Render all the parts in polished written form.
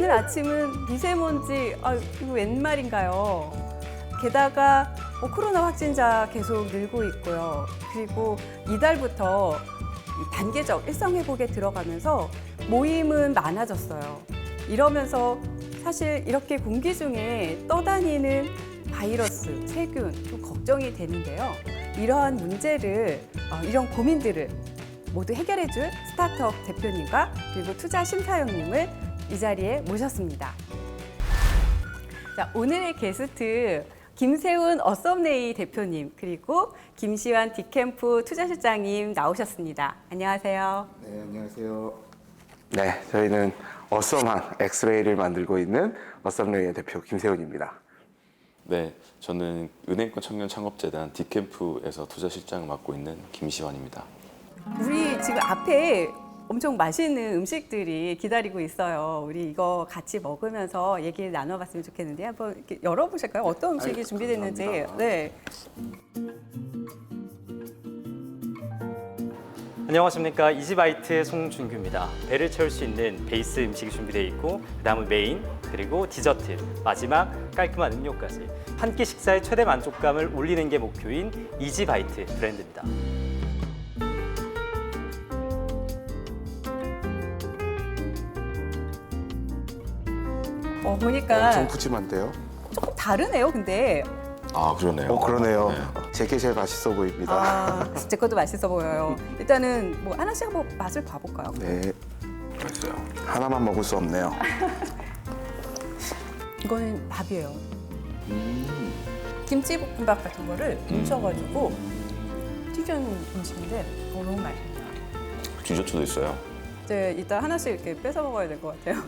오늘 아침은 미세먼지, 이거 웬 말인가요? 게다가 코로나 확진자 계속 늘고 있고요. 그리고 이달부터 단계적 일상회복에 들어가면서 모임은 많아졌어요. 이러면서 사실 이렇게 공기 중에 떠다니는 바이러스, 세균 좀 걱정이 되는데요. 이러한 문제를, 이런 고민들을 모두 해결해줄 스타트업 대표님과 그리고 투자 심사위원님을 이 자리에 모셨습니다. 자, 오늘의 게스트 김세훈 어썸네이 대표님 그리고 김시환 디캠프 투자실장님 나오셨습니다. 안녕하세요. 네, 안녕하세요. 네, 저희는 어썸한 엑스레이를 만들고 있는 어썸레이의 대표 김세훈입니다. 네, 저는 은행권 청년 창업재단 디캠프에서 투자실장을 맡고 있는 김시환입니다. 우리 지금 앞에 엄청 맛있는 음식들이 기다리고 있어요. 우리 이거 같이 먹으면서 얘기를 나눠봤으면 좋겠는데 한번 이렇게 열어보실까요? 어떤 음식이 준비됐는지. 감사합니다. 네. 안녕하십니까, 이지바이트 송준규입니다. 배를 채울 수 있는 베이스 음식이 준비되어 있고 그다음은 메인, 그리고 디저트, 마지막 깔끔한 음료까지 한 끼 식사의 최대 만족감을 올리는 게 목표인 이지바이트 브랜드입니다. 보니까 엄청 푸짐한데요? 조금 다르네요, 근데. 아, 그러네요. 그러네요. 네. 제게 제일 맛있어 보입니다. 제 것도 맛있어 보여요. 일단은 뭐 하나씩 한번 맛을 봐볼까요? 네, 맛있어요. 하나만 먹을 수 없네요. 이거는 밥이에요. 김치볶음밥 같은 거를 뭉쳐가지고 튀긴 음식인데 너무 맛있습니다. 디저트도 있어요. 이제 이따 하나씩 이렇게 뺏어 먹어야 될 것 같아요.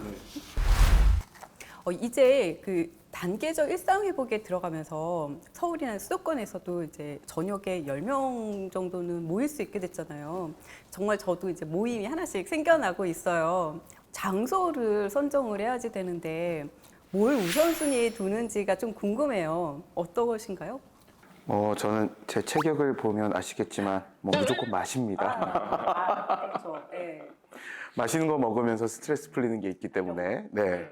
이제 그 단계적 일상 회복에 들어가면서 서울이나 수도권에서도 이제 저녁에 10명 정도는 모일 수 있게 됐잖아요. 정말 저도 이제 모임이 하나씩 생겨나고 있어요. 장소를 선정을 해야지 되는데 뭘 우선순위에 두는지가 좀 궁금해요. 어떤 것인가요? 저는 제 체격을 보면 아시겠지만 무조건 맛입니다. 그렇죠. 네. 맛있는 거 먹으면서 스트레스 풀리는 게 있기 때문에 네.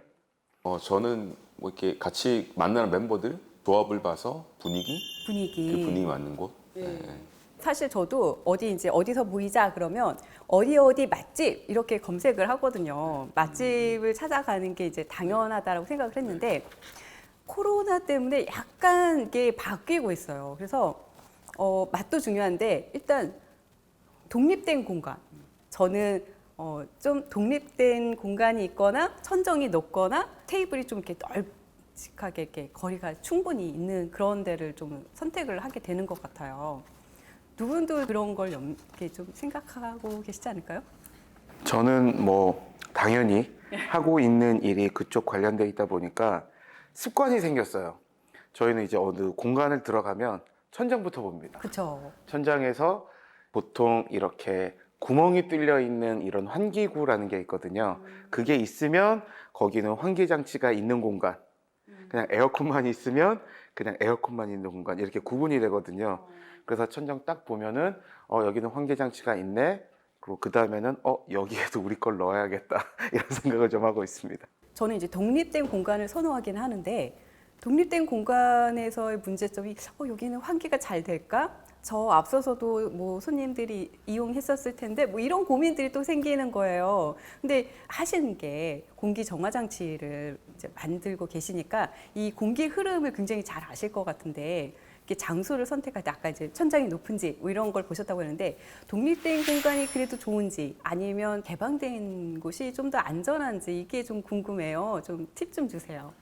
저는 뭐 이렇게 같이 만나는 멤버들 조합을 봐서 분위기, 분위기. 그 분위기 맞는 곳. 네. 사실 저도 어디서 모이자 그러면 어디 맛집 이렇게 검색을 하거든요. 맛집을 찾아가는 게 이제 당연하다라고 생각을 했는데 코로나 때문에 약간 이게 바뀌고 있어요. 그래서 맛도 중요한데 일단 독립된 공간. 저는 좀 독립된 공간이 있거나 천정이 높거나 테이블이 좀 이렇게 널찍하게 이렇게 거리가 충분히 있는 그런 데를 좀 선택을 하게 되는 것 같아요. 두 분도 그런 걸 이렇게 좀 생각하고 계시지 않을까요? 저는 당연히 하고 있는 일이 그쪽 관련돼 있다 보니까 습관이 생겼어요. 저희는 이제 어느 공간을 들어가면 천장부터 봅니다. 그렇죠. 천장에서 보통 이렇게 구멍이 뚫려 있는 이런 환기구라는 게 있거든요. 그게 있으면 거기는 환기 장치가 있는 공간. 그냥 에어컨만 있으면 그냥 에어컨만 있는 공간 이렇게 구분이 되거든요. 그래서 천장 딱 보면은 여기는 환기 장치가 있네. 그리고 그 다음에는 여기에도 우리 걸 넣어야겠다 이런 생각을 좀 하고 있습니다. 저는 이제 독립된 공간을 선호하긴 하는데 독립된 공간에서의 문제점이 여기는 환기가 잘 될까? 저 앞서서도 뭐 손님들이 이용했었을 텐데 뭐 이런 고민들이 또 생기는 거예요. 근데 하시는 게 공기 정화 장치를 이제 만들고 계시니까 이 공기 흐름을 굉장히 잘 아실 것 같은데 이렇게 장소를 선택할 때 아까 이제 천장이 높은지 뭐 이런 걸 보셨다고 했는데 독립된 공간이 그래도 좋은지 아니면 개방된 곳이 좀 더 안전한지 이게 좀 궁금해요. 좀 팁 좀 주세요.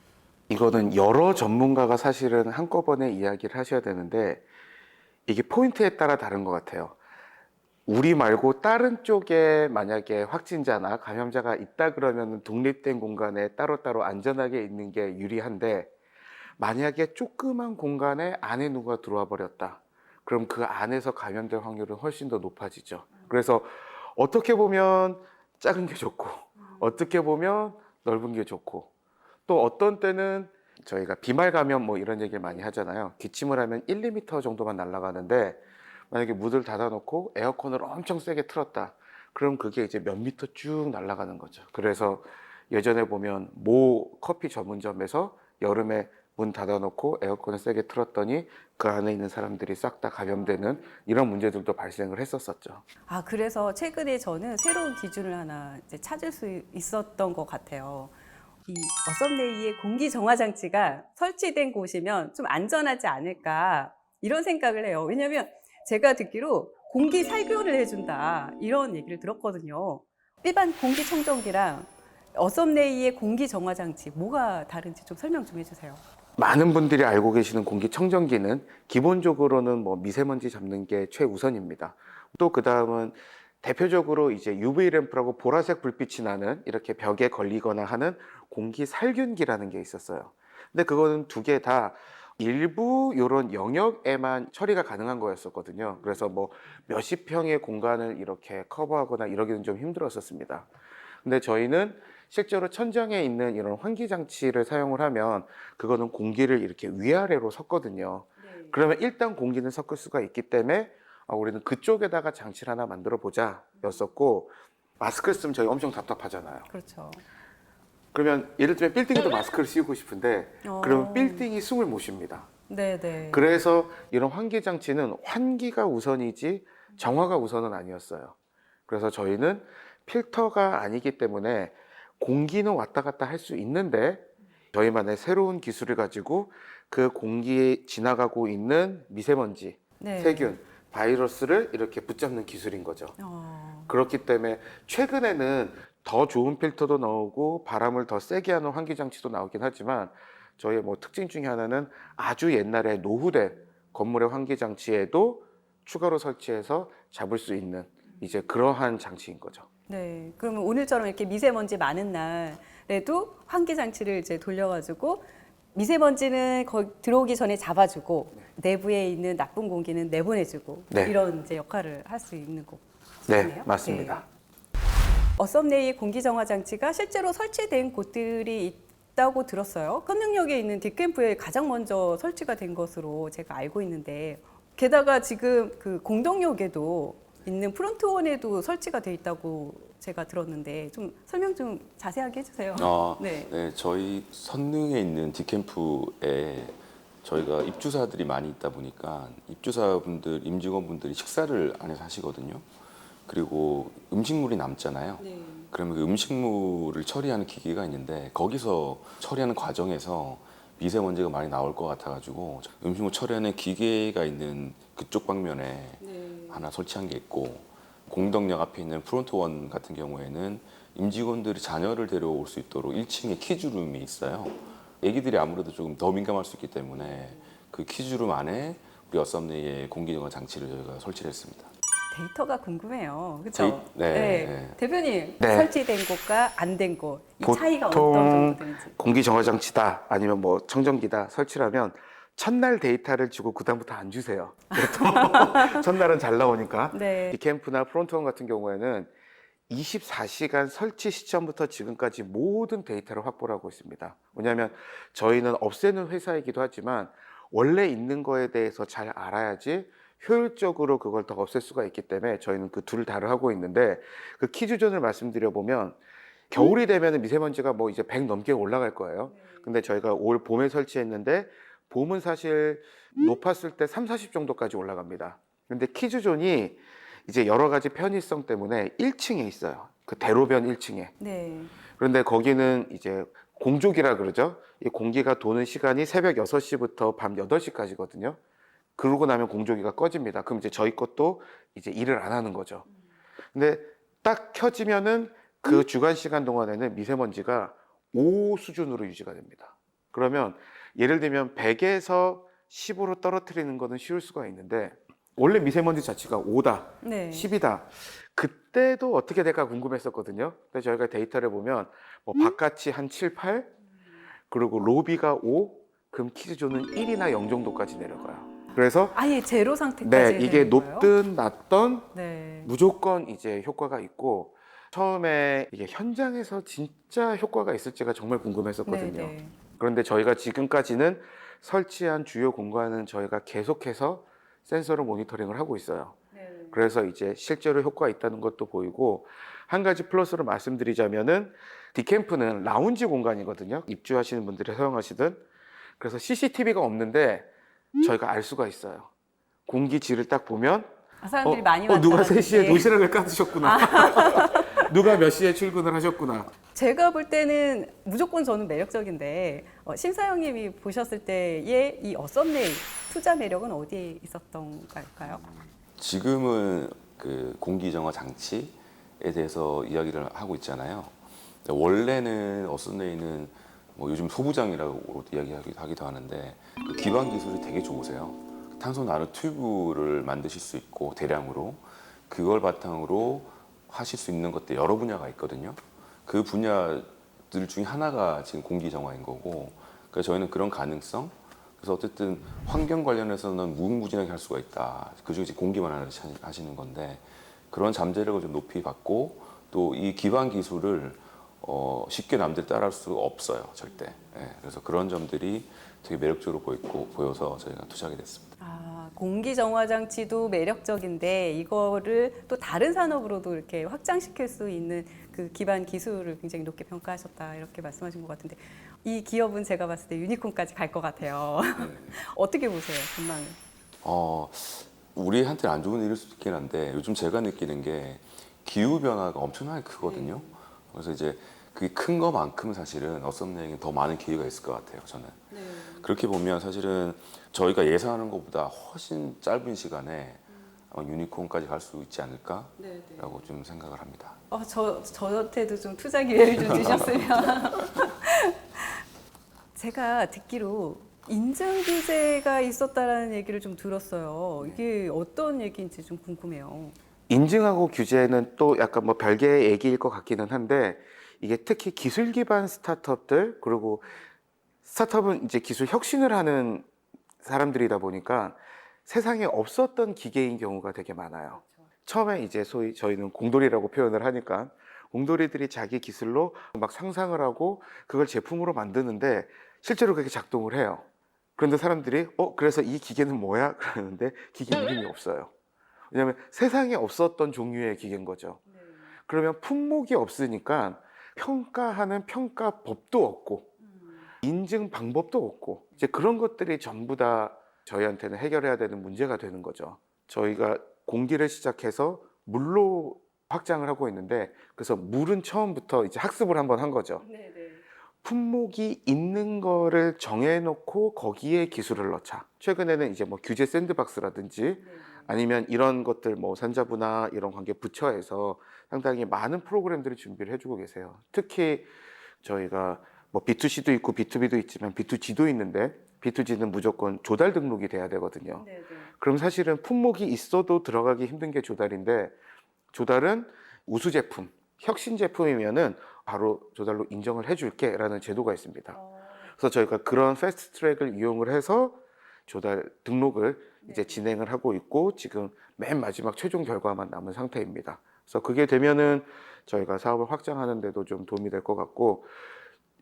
이거는 여러 전문가가 사실은 한꺼번에 이야기를 하셔야 되는데 이게 포인트에 따라 다른 것 같아요. 우리 말고 다른 쪽에 만약에 확진자나 감염자가 있다 그러면 독립된 공간에 따로따로 안전하게 있는 게 유리한데 만약에 조그만 공간에 안에 누가 들어와 버렸다. 그럼 그 안에서 감염될 확률은 훨씬 더 높아지죠. 그래서 어떻게 보면 작은 게 좋고 어떻게 보면 넓은 게 좋고 또 어떤 때는 저희가 비말 감염 뭐 이런 얘기를 많이 하잖아요. 기침을 하면 1, 2m 정도만 날아가는데 만약에 문을 닫아놓고 에어컨을 엄청 세게 틀었다. 그럼 그게 이제 몇 미터 쭉 날아가는 거죠. 그래서 예전에 보면 모 커피 전문점에서 여름에 문 닫아놓고 에어컨을 세게 틀었더니 그 안에 있는 사람들이 싹 다 감염되는 이런 문제들도 발생을 했었었죠. 아, 그래서 최근에 저는 새로운 기준을 하나 이제 찾을 수 있었던 것 같아요. 이 어썸레이의 공기 정화 장치가 설치된 곳이면 좀 안전하지 않을까 이런 생각을 해요. 왜냐하면 제가 듣기로 공기 살균을 해준다 이런 얘기를 들었거든요. 일반 공기청정기랑 어썸레이의 공기 정화 장치 뭐가 다른지 좀 설명 좀 해주세요. 많은 분들이 알고 계시는 공기청정기는 기본적으로는 뭐 미세먼지 잡는 게 최우선입니다. 또 그 다음은 대표적으로 이제 UV 램프라고 보라색 불빛이 나는 이렇게 벽에 걸리거나 하는 공기 살균기라는 게 있었어요. 근데 그거는 두 개 다 일부 이런 영역에만 처리가 가능한 거였었거든요. 그래서 뭐 몇십 평의 공간을 이렇게 커버하거나 이러기는 좀 힘들었었습니다. 근데 저희는 실제로 천장에 있는 이런 환기 장치를 사용을 하면 그거는 공기를 이렇게 위아래로 섞거든요. 그러면 일단 공기는 섞을 수가 있기 때문에 우리는 그쪽에다가 장치를 하나 만들어 보자 였었고, 마스크를 쓰면 저희 엄청 답답하잖아요. 그렇죠. 그러면 예를 들면 빌딩에도 마스크를 씌우고 싶은데 그러면 빌딩이 숨을 못 쉽니다. 네네. 그래서 이런 환기 장치는 환기가 우선이지 정화가 우선은 아니었어요. 그래서 저희는 필터가 아니기 때문에 공기는 왔다 갔다 할 수 있는데 저희만의 새로운 기술을 가지고 그 공기에 지나가고 있는 미세먼지, 네. 세균, 바이러스를 이렇게 붙잡는 기술인 거죠. 그렇기 때문에 최근에는 더 좋은 필터도 나오고 바람을 더 세게 하는 환기 장치도 나오긴 하지만 저희의 뭐 특징 중에 하나는 아주 옛날에 노후된 건물의 환기 장치에도 추가로 설치해서 잡을 수 있는 이제 그러한 장치인 거죠. 네. 그러면 오늘처럼 이렇게 미세먼지 많은 날에도 환기 장치를 이제 돌려가지고 미세먼지는 거기 들어오기 전에 잡아주고 내부에 있는 나쁜 공기는 내보내주고 네. 이런 이제 역할을 할 수 있는 네, 거네요. 맞습니다. 어썸레이의 공기 정화 장치가 실제로 설치된 곳들이 있다고 들었어요. 건능역에 있는 딕캠프에 가장 먼저 설치가 된 것으로 제가 알고 있는데, 게다가 지금 그 공덕역에도 있는 프론트원에도 설치가 돼 있다고 제가 들었는데 좀 설명 좀 자세하게 해주세요. 네. 네, 저희 선릉에 있는 딕캠프에 저희가 입주사들이 많이 있다 보니까 입주사분들, 임직원분들이 식사를 안에서 하시거든요. 그리고 음식물이 남잖아요. 네. 그러면 그 음식물을 처리하는 기계가 있는데 거기서 처리하는 과정에서 미세먼지가 많이 나올 것 같아가지고 음식물 처리하는 기계가 있는 그쪽 방면에 하나 설치한 게 있고, 공덕역 앞에 있는 프론트원 같은 경우에는 임직원들이 자녀를 데려올 수 있도록 1층에 키즈룸이 있어요. 애기들이 아무래도 조금 더 민감할 수 있기 때문에 그 키즈룸 안에 우리 어썸레이의 공기정화 장치를 저희가 설치를 했습니다. 데이터가 궁금해요. 그렇죠? 네. 대표님, 네. 설치된 곳과 안 된 곳, 이 차이가 어떤 보통 정도 되는지. 공기 정화 장치다 아니면 뭐 청정기다 설치하면 첫날 데이터를 주고 그다음부터 안 주세요. 보통 첫날은 잘 나오니까. 네. 딕캠프나 프론트원 같은 경우에는 24시간 설치 시점부터 지금까지 모든 데이터를 확보를 하고 있습니다. 왜냐하면 저희는 없애는 회사이기도 하지만 원래 있는 거에 대해서 잘 알아야지 효율적으로 그걸 더 없앨 수가 있기 때문에 저희는 그 둘 다를 하고 있는데, 그 키주전을 말씀드려 보면 겨울이 되면 미세먼지가 뭐 이제 100 넘게 올라갈 거예요. 근데 저희가 올 봄에 설치했는데 봄은 사실 높았을 때 3, 40 정도까지 올라갑니다. 근데 키즈존이 이제 여러 가지 편의성 때문에 1층에 있어요. 그 대로변 1층에. 네. 그런데 거기는 이제 공족이라 그러죠. 이 공기가 도는 시간이 새벽 6시부터 밤 8시까지거든요. 그러고 나면 공조기가 꺼집니다. 그럼 이제 저희 것도 이제 일을 안 하는 거죠. 근데 딱 켜지면은 그 주간 시간 동안에는 미세먼지가 5 수준으로 유지가 됩니다. 그러면 예를 들면 100에서 10으로 떨어뜨리는 거는 쉬울 수가 있는데 원래 미세먼지 자체가 5다, 네. 10이다. 그때도 어떻게 될까 궁금했었거든요. 근데 저희가 데이터를 보면 뭐 바깥이 한 7, 8, 그리고 로비가 5, 그럼 키즈존은 1이나 0 정도까지 내려가요. 그래서 아예 제로 상태까지 네, 이게 되는 거예요? 높든 낮든 네. 무조건 이제 효과가 있고, 처음에 이게 현장에서 진짜 효과가 있을지가 정말 궁금했었거든요. 네. 그런데 저희가 지금까지는 설치한 주요 공간은 저희가 계속해서 센서로 모니터링을 하고 있어요. 그래서 이제 실제로 효과가 있다는 것도 보이고, 한 가지 플러스로 말씀드리자면은 디캠프는 라운지 공간이거든요. 입주하시는 분들이 사용하시든. 그래서 CCTV가 없는데 저희가 알 수가 있어요. 공기질을 딱 보면 사람들이 많이 누가 왔다 3시에 갔는데. 도시락을 까드셨구나. 누가 몇 시에 출근을 하셨구나. 제가 볼 때는 무조건 저는 매력적인데 심사영님이 보셨을 때의 이 어썸네일 투자 매력은 어디에 있었던 걸까요? 지금은 그 공기 정화 장치에 대해서 이야기를 하고 있잖아요. 원래는 어썸네일은 뭐 요즘 소부장이라고 이야기하기도 하는데 그 기반 기술이 되게 좋으세요. 탄소 나노 튜브를 만드실 수 있고 대량으로 그걸 바탕으로 하실 수 있는 것들 여러 분야가 있거든요. 그 분야들 중에 하나가 지금 공기 정화인 거고, 그래서 저희는 그런 가능성, 그래서 어쨌든 환경 관련해서는 무궁무진하게 할 수가 있다. 그중에 이제 공기만 하시는 건데 그런 잠재력을 좀 높이 받고 또 이 기반 기술을 쉽게 남들 따라할 수 없어요, 절대. 예, 그래서 그런 점들이 되게 매력적으로 보여서 저희가 투자하게 됐습니다. 공기 정화 장치도 매력적인데 이거를 또 다른 산업으로도 이렇게 확장시킬 수 있는 그 기반 기술을 굉장히 높게 평가하셨다 이렇게 말씀하신 것 같은데 이 기업은 제가 봤을 때 유니콘까지 갈 것 같아요. 어떻게 보세요, 전망을? 우리한테는 안 좋은 일일 수도 있긴 한데 요즘 제가 느끼는 게 기후 변화가 엄청나게 크거든요. 그래서 이제 그게 큰 거만큼 사실은 어썸네일은 더 많은 기회가 있을 것 같아요, 저는. 그렇게 보면 사실은 저희가 예상하는 것보다 훨씬 짧은 시간에 아마 유니콘까지 갈 수 있지 않을까라고 좀 생각을 합니다. 저한테도 좀 투자 기회를 좀 주셨으면. 제가 듣기로 인증 규제가 있었다라는 얘기를 좀 들었어요. 이게 어떤 얘기인지 좀 궁금해요. 인증하고 규제는 또 약간 뭐 별개의 얘기일 것 같기는 한데, 이게 특히 기술 기반 스타트업들, 그리고 스타트업은 이제 기술 혁신을 하는 사람들이다 보니까 세상에 없었던 기계인 경우가 되게 많아요. 처음에 이제 소위 저희는 공돌이라고 표현을 하니까 공돌이들이 자기 기술로 막 상상을 하고 그걸 제품으로 만드는데 실제로 그렇게 작동을 해요. 그런데 사람들이 그래서 이 기계는 뭐야? 그러는데 기계 이름이 없어요. 왜냐하면 세상에 없었던 종류의 기계인 거죠. 그러면 품목이 없으니까 평가하는 평가법도 없고 인증 방법도 없고 이제 그런 것들이 전부 다 저희한테는 해결해야 되는 문제가 되는 거죠. 저희가 공기를 시작해서 물로 확장을 하고 있는데, 그래서 물은 처음부터 이제 학습을 한번 한 거죠. 품목이 있는 거를 정해놓고 거기에 기술을 넣자. 최근에는 이제 뭐 규제 샌드박스라든지 아니면 이런 것들 뭐 산자부나 이런 관계 부처에서 상당히 많은 프로그램들을 준비를 해주고 계세요. 특히 저희가 뭐 B2C도 있고 B2B도 있지만 B2G도 있는데 B2G는 무조건 조달 등록이 돼야 되거든요. 그럼 사실은 품목이 있어도 들어가기 힘든 게 조달인데, 조달은 우수 제품, 혁신 제품이면은 바로 조달로 인정을 해줄게 라는 제도가 있습니다. 그래서 저희가 그런 패스트 트랙을 이용을 해서 조달 등록을 이제 진행을 하고 있고, 지금 맨 마지막 최종 결과만 남은 상태입니다. 그래서 그게 되면은 저희가 사업을 확장하는 데도 좀 도움이 될 것 같고,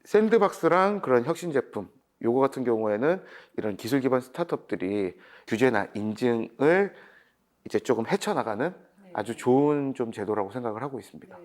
샌드박스랑 그런 혁신 제품 요거 같은 경우에는 이런 기술 기반 스타트업들이 규제나 인증을 이제 조금 헤쳐나가는 아주 좋은 좀 제도라고 생각을 하고 있습니다.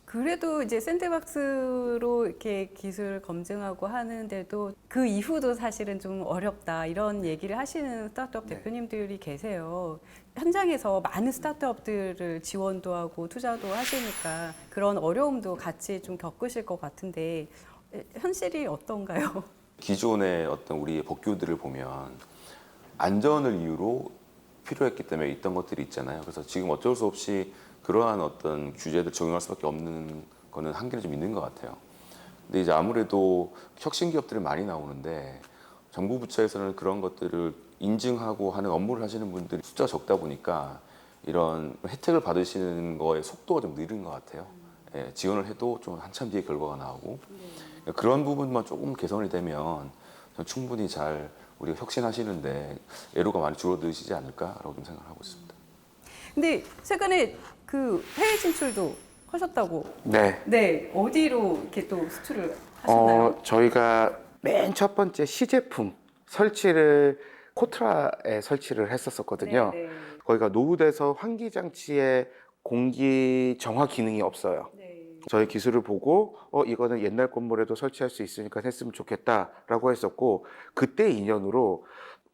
그래도 이제 샌드박스로 이렇게 기술 검증하고 하는데도 그 이후도 사실은 좀 어렵다 이런 얘기를 하시는 스타트업 대표님들이 계세요. 현장에서 많은 스타트업들을 지원도 하고 투자도 하시니까 그런 어려움도 같이 좀 겪으실 것 같은데 현실이 어떤가요? 기존의 어떤 우리의 법규들을 보면 안전을 이유로 필요했기 때문에 있던 것들이 있잖아요. 그래서 지금 어쩔 수 없이 그러한 어떤 규제들 적용할 수밖에 없는 거는 한계는 좀 있는 것 같아요. 근데 이제 아무래도 혁신 기업들이 많이 나오는데 정부 부처에서는 그런 것들을 인증하고 하는 업무를 하시는 분들이 숫자가 적다 보니까 이런 혜택을 받으시는 거의 속도가 좀 느린 것 같아요. 예, 지원을 해도 좀 한참 뒤에 결과가 나오고 그런 부분만 조금 개선이 되면 충분히 잘 우리가 혁신하시는데 애로가 많이 줄어드시지 않을까라고 좀 생각을 하고 있습니다. 근데 최근에 그 해외 진출도 하셨다고. 네. 어디로 이렇게 또 수출을 하셨나요? 저희가 맨 첫 번째 시제품 설치를 코트라에 설치를 했었거든요. 네, 네. 거기가 노후돼서 환기 장치에 공기 정화 기능이 없어요. 네. 저희 기술을 보고 이거는 옛날 건물에도 설치할 수 있으니까 했으면 좋겠다라고 했었고, 그때 인연으로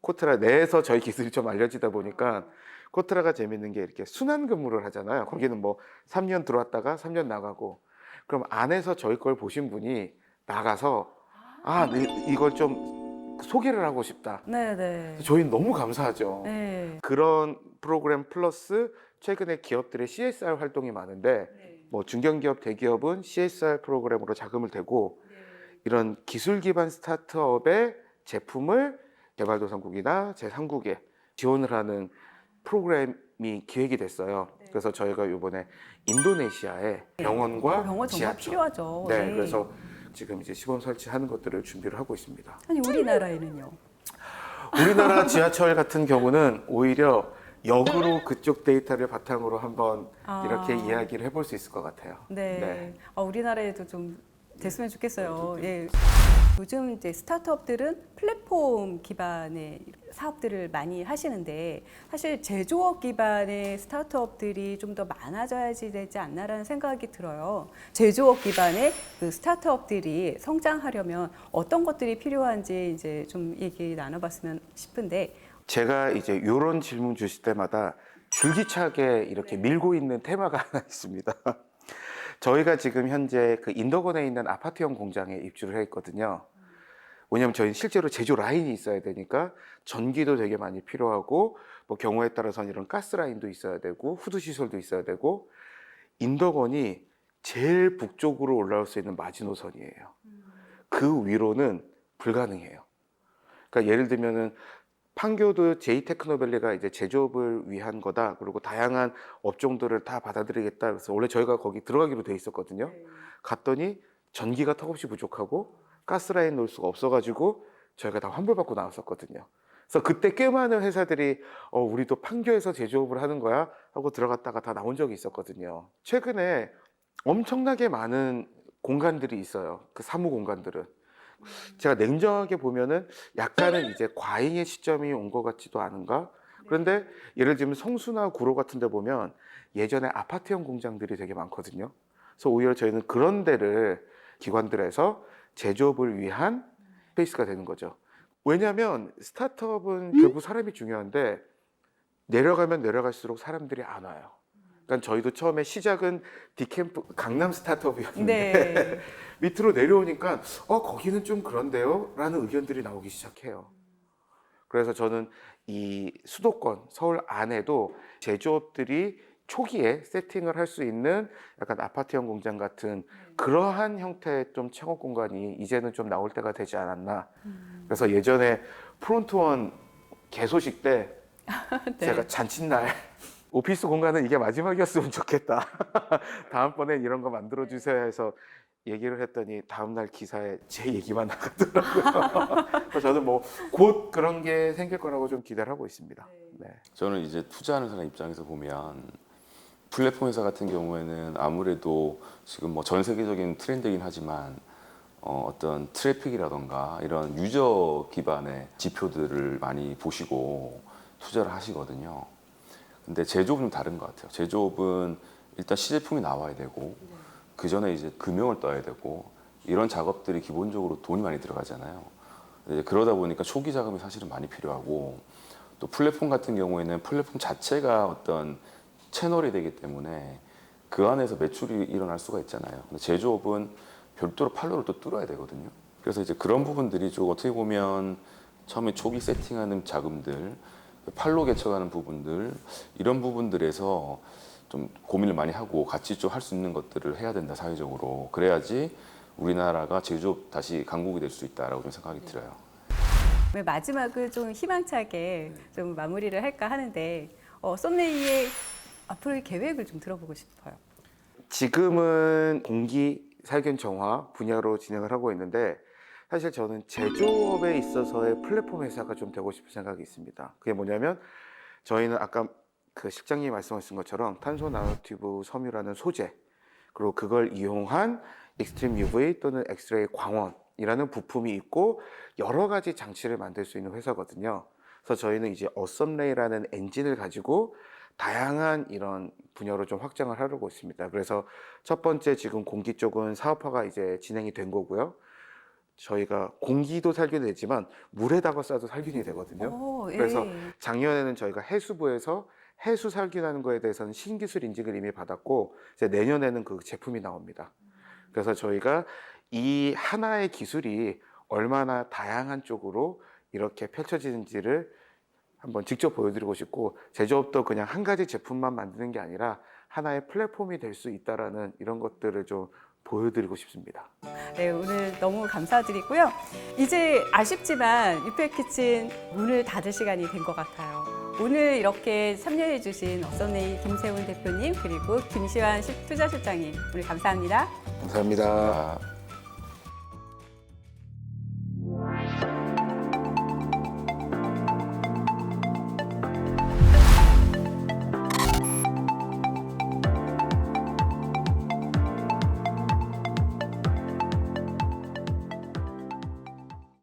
코트라 내에서 저희 기술이 좀 알려지다 보니까, 코트라가 재밌는 게 이렇게 순환 근무를 하잖아요. 거기는 뭐 3년 들어왔다가 3년 나가고, 그럼 안에서 저희 걸 보신 분이 나가서 이걸 좀 소개를 하고 싶다. 네, 네. 저희는 너무 감사하죠. 네. 그런 프로그램 플러스 최근에 기업들의 CSR 활동이 많은데, 뭐 중견기업, 대기업은 CSR 프로그램으로 자금을 대고, 이런 기술 기반 스타트업의 제품을 개발도상국이나 제3국에 지원을 하는 프로그램이 기획이 됐어요. 그래서 저희가 이번에 인도네시아에 병원과 병원 정말 지하철, 필요하죠. 네, 그래서 지금 이제 시범 설치하는 것들을 준비를 하고 있습니다. 아니 우리나라에는요. 우리나라 지하철 같은 경우는 오히려 역으로 그쪽 데이터를 바탕으로 한번 이렇게 이야기를 해볼 수 있을 것 같아요. 네. 네. 우리나라에도 좀 됐으면 좋겠어요. 예. 요즘 이제 스타트업들은 플랫폼 기반의 사업들을 많이 하시는데, 사실 제조업 기반의 스타트업들이 좀 더 많아져야지 되지 않나라는 생각이 들어요. 제조업 기반의 그 스타트업들이 성장하려면 어떤 것들이 필요한지 이제 좀 얘기 나눠봤으면 싶은데. 제가 이제 이런 질문 주실 때마다 줄기차게 이렇게 밀고 있는 테마가 하나 있습니다. 저희가 지금 현재 그 인덕원에 있는 아파트형 공장에 입주를 해 있거든요. 왜냐하면 저희는 실제로 제조 라인이 있어야 되니까 전기도 되게 많이 필요하고, 뭐 경우에 따라서는 이런 가스 라인도 있어야 되고, 후드 시설도 있어야 되고, 인덕원이 제일 북쪽으로 올라올 수 있는 마지노선이에요. 그 위로는 불가능해요. 그러니까 예를 들면은 판교도 제이테크노밸리가 이제 제조업을 위한 거다. 그리고 다양한 업종들을 다 받아들이겠다. 그래서 원래 저희가 거기 들어가기로 돼 있었거든요. 갔더니 전기가 턱없이 부족하고 가스라인 놓을 수가 없어가지고 저희가 다 환불받고 나왔었거든요. 그래서 그때 꽤 많은 회사들이 우리도 판교에서 제조업을 하는 거야 하고 들어갔다가 다 나온 적이 있었거든요. 최근에 엄청나게 많은 공간들이 있어요. 그 사무 공간들은. 제가 냉정하게 보면은 약간은 이제 과잉의 시점이 온 것 같지도 않은가? 그런데 예를 들면 성수나 구로 같은 데 보면 예전에 아파트형 공장들이 되게 많거든요. 그래서 오히려 저희는 그런 데를 기관들에서 제조업을 위한 스페이스가 되는 거죠. 왜냐하면 스타트업은 결국 사람이 중요한데, 내려가면 내려갈수록 사람들이 안 와요. 그러니까 저희도 처음에 시작은 디캠프 강남 스타트업이었는데 네. 밑으로 내려오니까 거기는 좀 그런데요? 라는 의견들이 나오기 시작해요. 그래서 저는 이 수도권, 서울 안에도 제조업들이 초기에 세팅을 할 수 있는 약간 아파트형 공장 같은 그러한 형태의 좀 창업 공간이 이제는 좀 나올 때가 되지 않았나. 그래서 예전에 프론트원 개소식 때 네. 제가 잔칫날 오피스 공간은 이게 마지막이었으면 좋겠다. 다음번엔 이런 거 만들어주세요 해서 얘기를 했더니 다음날 기사에 제 얘기만 나가더라고요. 그래서 저는 뭐 곧 그런 게 생길 거라고 좀 기대를 하고 있습니다. 네. 저는 이제 투자하는 사람 입장에서 보면 플랫폼 회사 같은 경우에는 아무래도 지금 뭐 전 세계적인 트렌드이긴 하지만 어떤 트래픽이라던가 이런 유저 기반의 지표들을 많이 보시고 투자를 하시거든요. 근데 제조업은 좀 다른 것 같아요. 제조업은 일단 시제품이 나와야 되고 그 전에 이제 금형을 떠야 되고 이런 작업들이 기본적으로 돈이 많이 들어가잖아요. 이제 그러다 보니까 초기 자금이 사실은 많이 필요하고, 또 플랫폼 같은 경우에는 플랫폼 자체가 어떤 채널이 되기 때문에 그 안에서 매출이 일어날 수가 있잖아요. 근데 제조업은 별도로 판로를 또 뚫어야 되거든요. 그래서 이제 그런 부분들이 좀 어떻게 보면 처음에 초기 세팅하는 자금들, 판로 개척하는 부분들, 이런 부분들에서 좀 고민을 많이 하고 같이 좀 할 수 있는 것들을 해야 된다, 사회적으로. 그래야지 우리나라가 제조업 다시 강국이 될 수 있다라고 좀 생각이 들어요. 마지막을 좀 희망차게 좀 마무리를 할까 하는데, 썸네이의 앞으로의 계획을 좀 들어보고 싶어요. 지금은 공기 살균 정화 분야로 진행을 하고 있는데, 사실 저는 제조업에 있어서의 플랫폼 회사가 좀 되고 싶은 생각이 있습니다. 그게 뭐냐면, 저희는 아까 그 실장님이 말씀하신 것처럼 탄소 나노튜브 섬유라는 소재, 그리고 그걸 이용한 익스트림 UV 또는 엑스레이 광원이라는 부품이 있고 여러 가지 장치를 만들 수 있는 회사거든요. 그래서 저희는 이제 어썸레이라는 엔진을 가지고 다양한 이런 분야로 좀 확장을 하려고 있습니다. 그래서 첫 번째 지금 공기 쪽은 사업화가 이제 진행이 된 거고요. 저희가 공기도 살균이 되지만 물에다가 쏴도 살균이 되거든요. 오, 예. 그래서 작년에는 저희가 해수부에서 해수 살균하는 거에 대해서는 신기술 인증을 이미 받았고 이제 내년에는 그 제품이 나옵니다. 그래서 저희가 이 하나의 기술이 얼마나 다양한 쪽으로 이렇게 펼쳐지는지를 한번 직접 보여드리고 싶고 제조업도 그냥 한 가지 제품만 만드는 게 아니라 하나의 플랫폼이 될 수 있다라는 이런 것들을 좀 보여드리고 싶습니다. 네, 오늘 너무 감사드리고요. 이제 아쉽지만 유페키친 문을 닫을 시간이 된 것 같아요. 오늘 이렇게 참여해 주신 어썸레이 김세훈 대표님 그리고 김시환 투자실장님 오늘 감사합니다. 감사합니다.